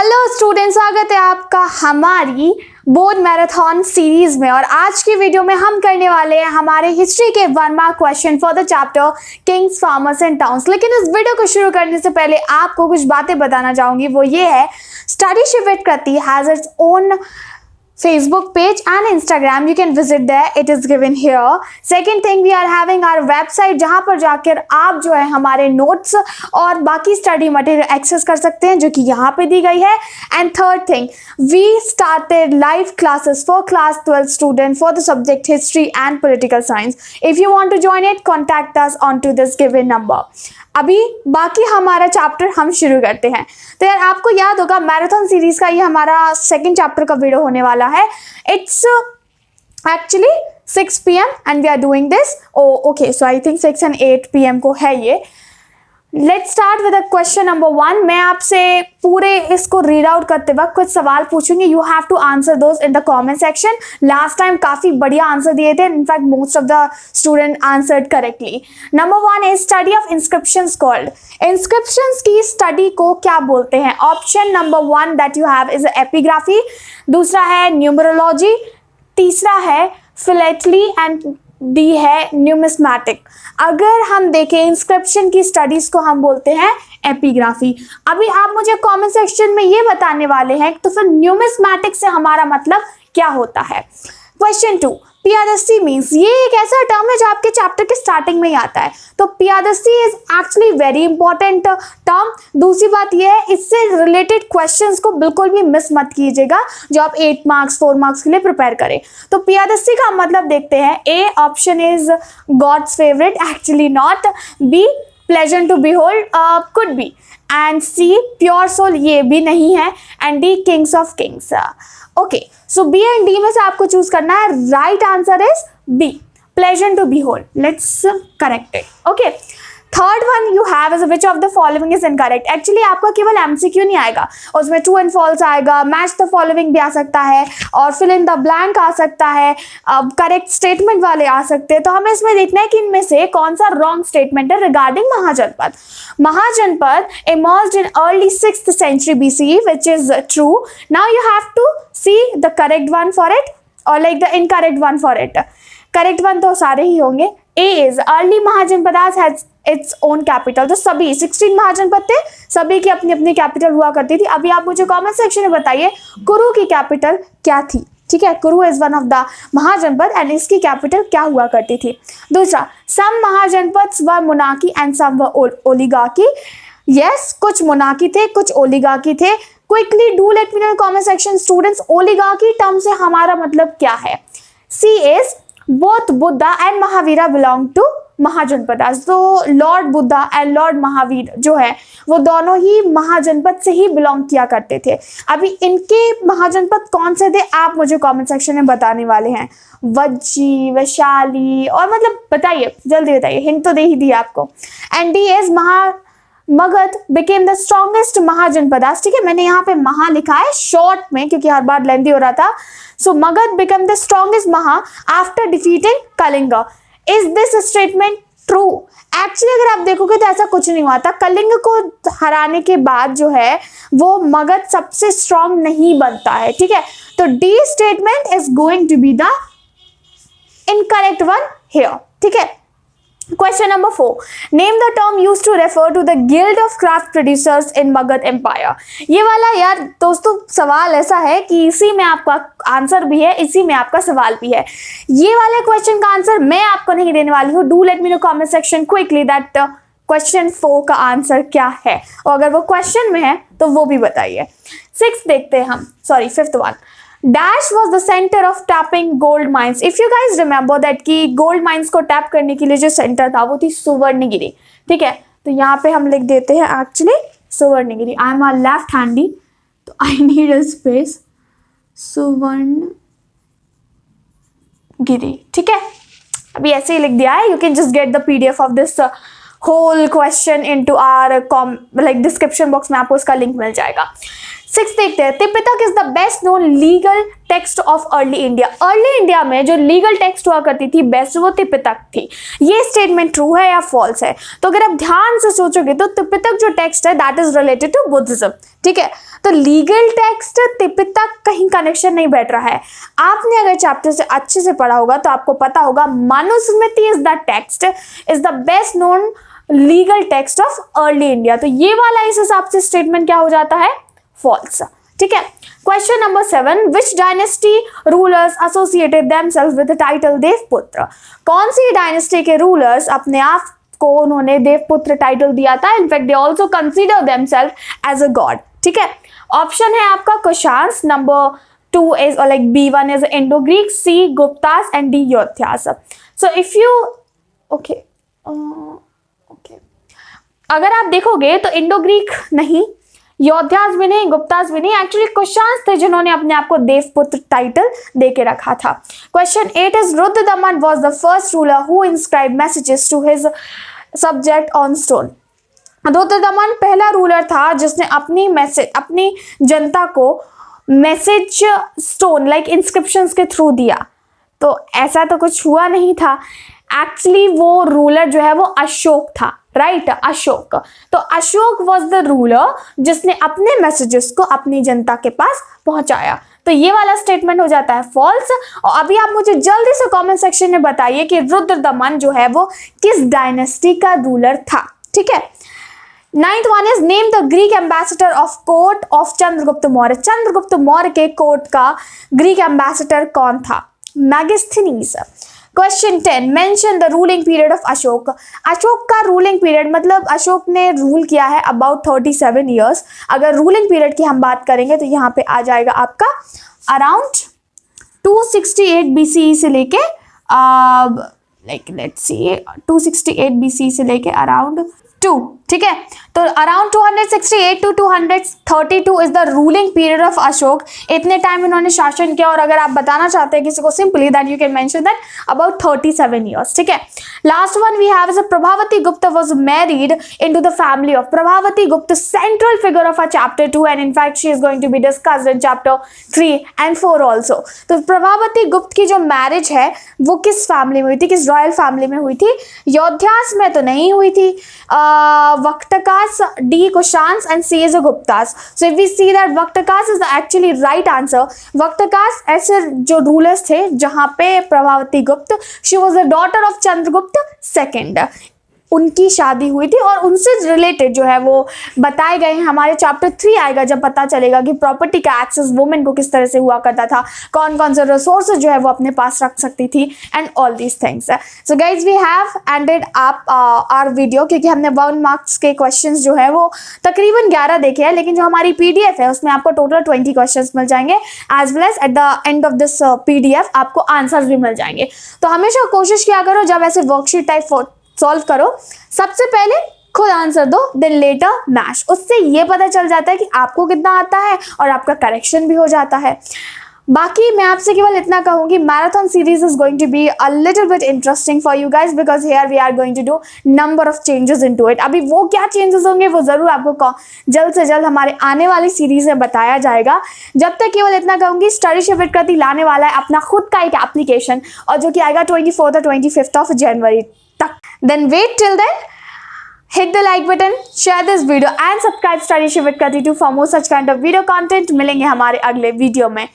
Hello student, स्वागत है आपका हमारी बोर्ड मैराथन सीरीज में। और आज की वीडियो में हम करने वाले हैं हमारे हिस्ट्री के 1 mark question for the chapter Kings, farmers and towns. लेकिन इस वीडियो को शुरू करने से पहले आपको कुछ बातें बताना चाहूंगी। वो ये है, study Shivir Kriti has its own Facebook page and Instagram. You can visit there. It is given here. Second thing, we are having our website जहाँ पर जाकर आप जो है हमारे नोट्स और बाकी स्टडी मटेरियल एक्सेस कर सकते हैं, जो कि यहाँ पे दी गई है। And third thing, we started live classes for class 12 student for the subject history and political science. If you want to join it, contact us onto this given number. अभी बाकी हमारा चैप्टर हम शुरू करते हैं। तो यार आपको याद होगा मैराथन सीरीज का ये हमारा सेकंड चैप्टर का वीडियो होने वाला है। It's actually 6 PM and we are doing this. Okay, so I think 6 and 8 PM को है ये। Let's start with question number 1। मैं आपसे पूरे इसको रीड आउट करते वक्त कुछ सवाल पूछूंगी। You have to answer those in the comment section. Last time काफी बढ़िया आंसर दिए थे, in fact most of the student answered correctly. Number 1 is study of inscriptions called. Inscriptions की स्टडी को क्या बोलते हैं? Option number 1 that you have is epigraphy, दूसरा है न्यूमरोलॉजी, तीसरा है फिलेटली एंड डी है न्यूमिस्मैटिक। अगर हम देखें इंस्क्रिप्शन की स्टडीज को हम बोलते हैं एपिग्राफी। अभी आप मुझे कमेंट सेक्शन में ये बताने वाले हैं तो फिर न्यूमिस्मैटिक से हमारा मतलब क्या होता है। क्वेश्चन 2, पियादसी मीन्स, ये एक ऐसा टर्म है जो आपके चैप्टर के स्टार्टिंग में ही आता है। तो Piyadasi is actually very important term. दूसरी बात ये है, इससे रिलेटेड क्वेश्चंस को बिल्कुल भी मिस मत कीजिएगा जो आप 8 मार्क्स 4 मार्क्स के लिए प्रिपेयर करें। तो पियादसी का मतलब देखते हैं। A option is god's favourite, actually not. B pleasant to behold, could be. And C pure soul, ये भी नहीं है। And D kings of kings. Okay, so B and D में से आपको चूज करना है। Right answer is B, pleasant to behold. Let's correct it. Okay, third one you have is which of the following is incorrect. Actually आपका केवल MCQ नहीं आएगा, उसमें ट्रू एंड फॉल्स आएगा, मैच द फॉलोइंग भी आ सकता है, और फिल इन द ब्लैंक आ सकता है, करेक्ट स्टेटमेंट वाले आ सकते हैं। तो हमें इसमें देखना है कि इनमें से कौन सा रॉन्ग स्टेटमेंट है regarding महाजनपद। महाजनपद emerged in early 6th century BCE, which is true. Now you have to see the correct one for it or like the incorrect one for it. Correct one तो सारे ही होंगे। A is early mahajanapadas has its own capital। तो सभी 16 महाजनपद थे, सभी की अपनी अपनी कैपिटल हुआ करती थी। अभी आप मुझे कमेंट सेक्शन में बताइए कुरु की कैपिटल क्या थी। ठीक है, Kuru is one of the mahajanapada and इसकी कैपिटल क्या हुआ करती थी। दूसरा, सम महाजनपद व मोनार्की एंड सम व ओलिगार्की। यस, कुछ मोनार्की थे, कुछ ओलिगार्की थे। Quickly do let me know in comment section students, oligarchy term से हमारा मतलब क्या है। See is both Buddha and Mahavira belong to Mahajanapadas. तो lord Buddha and lord Mahavir जो है वो दोनों ही महाजनपद से ही बिलोंग किया करते थे। अभी इनके महाजनपद कौन से थे आप मुझे कमेंट सेक्शन में बताने वाले हैं। वज्जी, वैशाली, और मतलब बताइए, जल्दी बताइए, हिंट तो दे ही दी आपको। And D is Magadh became the strongest mahajanapadas. ठीक है, मैंने यहाँ पे महा लिखा है शॉर्ट में क्योंकि हर बार लेंथी हो रहा था। So Magadha become the strongest महा after defeating Kalinga. Is this statement true? Actually अगर आप देखोगे तो ऐसा कुछ नहीं हुआ था। कलिंग को हराने के बाद जो है वो मगध सबसे स्ट्रॉन्ग नहीं बनता है। ठीक है, तो D statement is going to be the incorrect one here. ठीक है, question number 4, name the term used to refer to the guild of craft producers in Magadha empire. ये वाला यार दोस्तों सवाल ऐसा है कि इसी में आपका आंसर भी है, इसी में आपका सवाल भी है। ये वाले क्वेश्चन का आंसर मैं आपको नहीं देने वाली हूँ। Do let me no comment section quickly that question 4 का आंसर क्या है, और अगर वो क्वेश्चन में है तो वो भी बताइए। 6 देखते हैं हम, sorry 5th one. Dash was the center of tapping gold mines. If you guys remember that कि gold mines को टैप करने के लिए जो सेंटर था वो थी सुवर्णगिरी। ठीक है, तो यहाँ पे हम लिख देते हैं actually Suvarnagiri. I am a left handy so I need a space, Suvarnagiri. ठीक है, अभी ऐसे ही लिख दिया है। You can just get the PDF of this whole question into our like description box में आपको इसका लिंक मिल जाएगा। सिक्स देखते हैं, Tripitaka is the best known legal text of early India. Early India में जो लीगल टेक्स्ट हुआ करती थी बेस्ट, वो त्रिपिटक थी। ये स्टेटमेंट ट्रू है या फॉल्स है? तो अगर आप ध्यान से सोचोगे तो त्रिपिटक जो टेक्स्ट है that is related to Buddhism, ठीक है। तो लीगल टेक्स्ट त्रिपिटक कहीं कनेक्शन नहीं बैठ रहा है। आपने अगर चैप्टर से अच्छे से पढ़ा होगा तो आपको पता होगा Manusmriti is the text is the best known legal text of early India. तो ये वाला इस हिसाब से स्टेटमेंट क्या हो जाता है? फॉल्स, ठीक है। Question number 7, which dynasty rulers associated themselves with the title Devaputra? कौन सी डायनेस्टी के रूलर्स अपने आप को उन्होंने देवपुत्र टाइटल दिया था? In fact they also consider themselves as a god, ठीक है। ऑप्शन है आपका Kushans, number 2 is like B1 is Indo Greek, C Guptas and D Yaudheyas. So if you okay अगर आप देखोगे तो इंडो ग्रीक नहीं, योद्ध्यास भी नहीं, गुप्तास भी नहीं, एक्चुअली कुशान्स थे जिन्होंने अपने आप को देवपुत्र टाइटल दे के रखा था। Question 8 is Rudradaman was the first ruler who inscribe messages to his subject on stone. Rudradaman पहला रूलर था जिसने अपनी जनता को मैसेज स्टोन लाइक इंस्क्रिप्शंस के थ्रू दिया। तो ऐसा तो कुछ हुआ नहीं था। एक्चुअली वो रूलर जो है वो अशोक था, राइट, अशोक। तो अशोक वॉज द रूलर जिसने अपने मैसेजेस को अपनी जनता के पास पहुंचाया। तो ये वाला स्टेटमेंट हो जाता है फॉल्स। और अभी आप मुझे जल्दी से कमेंट सेक्शन में बताइए कि रुद्रदमन जो है वो किस डायनेस्टी का रूलर था, ठीक है। 9th one is name the Greek ambassador of court of Chandragupta Maurya. Chandragupta Maurya के कोर्ट का ग्रीक एम्बेसडर कौन था? Megasthenes. Question 10 mention the ruling period of Ashoka. Ashoka का रूलिंग पीरियड, मतलब अशोक ने रूल किया है अबाउट 37 ईयर्स। अगर रूलिंग पीरियड की हम बात करेंगे तो यहाँ पे आ जाएगा आपका अराउंड 268 BCE से लेके लाइक लेट्स सी 268 BCE से लेके अराउंड 2, ठीक है। तो around 268 to 232 is the ruling period of Ashok. इतने टाइम इन्होंने शासन किया। और अगर आप बताना चाहते हैं किसी को simply that you can mention that about 37 years, ठीक है। Last one we have is Prabhavati Gupta was married into the family of. Prabhavati Gupta central figure of a chapter 2 and in fact she is going to be discussed in chapter 3 and 4 also. तो प्रभावती गुप्त की जो marriage है वो किस family में हुई थी, किस रॉयल फैमिली में हुई थी? योद्ध्यास में तो नहीं हुई थी। वक्तकास, D Kushans and C is a Guptas. So if we see that Vaktakas is the actually right answer. Vaktakas ऐसे जो रूलर्स थे जहाँ पे प्रभावती गुप्त she was the daughter of Chandragupta second, उनकी शादी हुई थी और उनसे रिलेटेड जो है वो बताए गए हैं। हमारे चैप्टर 3 आएगा जब पता चलेगा कि प्रॉपर्टी का एक्सेस वुमेन को किस तरह से हुआ करता था, कौन कौन से रिसोर्सेज जो है वो अपने पास रख सकती थी and all these things. So guys we have ended up our video, क्योंकि हमने 1 मार्क्स के क्वेश्चंस जो है वो तकरीबन 11 देखे हैं, लेकिन जो हमारी PDF है उसमें आपको टोटल 20 क्वेश्चंस मिल जाएंगे as well as at the end of this PDF आपको आंसर्स भी मिल जाएंगे। तो हमेशा कोशिश किया करो जब ऐसे वर्कशीट टाइप सॉल्व करो, सबसे पहले खुद आंसर दो, देन लेटर मैश। उससे ये पता चल जाता है कि आपको कितना आता है और आपका करेक्शन भी हो जाता है। बाकी मैं आपसे केवल इतना कहूँगी, marathon series is going to be a little bit interesting for you guys because here we are going to do number of changes into it. अभी वो क्या चेंजेस होंगे वो जरूर आपको जल्द से जल्द हमारे आने वाली सीरीज में बताया जाएगा। जब तक केवल इतना कहूँगी, स्टडी शिफ्ट विद कृति लाने वाला है अपना खुद का एक एप्लीकेशन, और जो कि आएगा 24 और 25 ऑफ जनवरी तक। Then wait till then, hit the like button, share this video and subscribe Study Shift with Kriti for more such kind of video content। मिलेंगे हमारे अगले वीडियो में।